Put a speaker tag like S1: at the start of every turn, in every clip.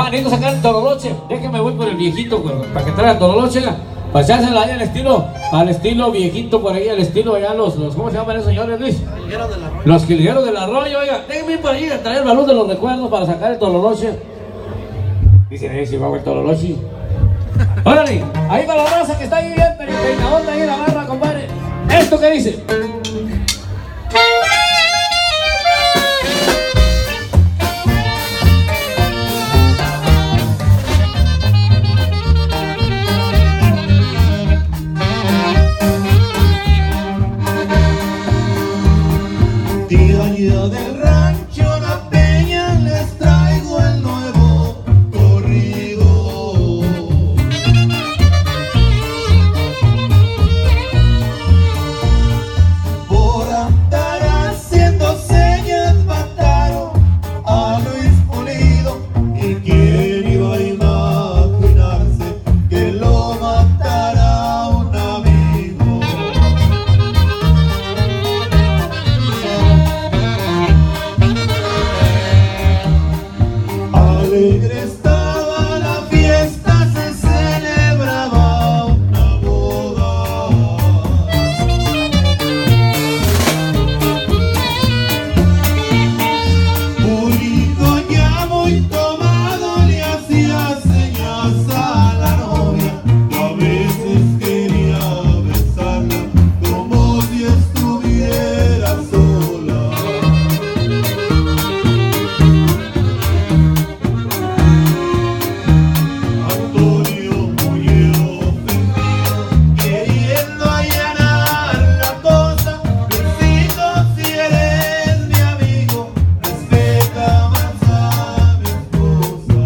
S1: Necesito sacar el Tololoche. Déjeme voy por el viejito, para que traiga el Tololoche. Pasársela ahí al estilo viejito por ahí, al estilo allá los ¿cómo se llaman esos señores, Luis? Los jilgueros del arroyo, oiga. Déjeme ir por ahí a traer el balón de los recuerdos para sacar el Tololoche. Dicen, si va el Tololoche. Órale, ahí para la raza que está ahí bien peinadota ahí en la barra, compadre. ¿Esto qué dice?
S2: Diario del rancho La Peña, les traigo el nuevo corrido. Por andar haciendo señas mataron a Luis Pulido. ¿Y quién iba a imaginarse que lo matara un amigo? Alegre estaba la fiesta, se celebraba una boda. Pulido ya muy tomado le hacía señas a la novia, y a veces quería besarla como si estuviera sola. Antonio muy ofendido, queriendo allanar la cosa. Luisito, si eres mi amigo, respeta más a mi esposa.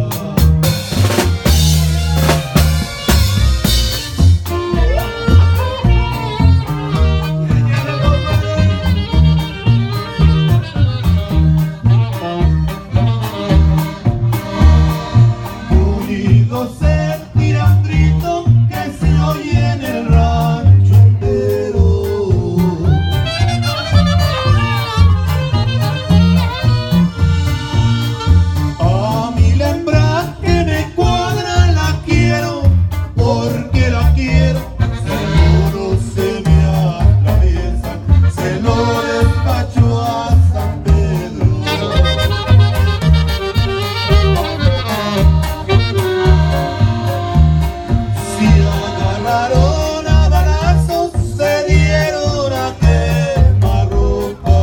S2: Pulido se tira un grito que se oye en el rancho entero. A mí la hembra que me cuadra la quiero, porque la quiero. Seguro se me atraviesa, se lo despacho a San Pedro. Si agarraron a balazos, se dieron a quemarropa.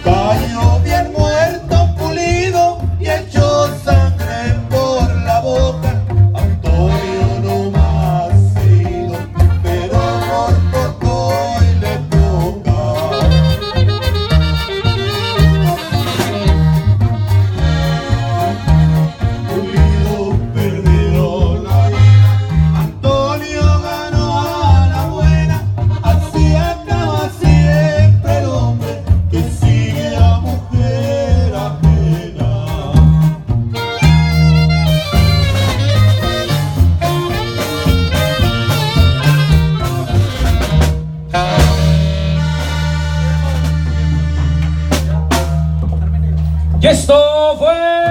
S2: Cayó bien muerto Pulido y echó sangre por la boca. Antonio no más herido, pero por poco y le toca. Pulido perdió la vida, Antonio ganó a la buena. Así acaba siempre el hombre que sigue a mujer ajena.
S1: Y esto fue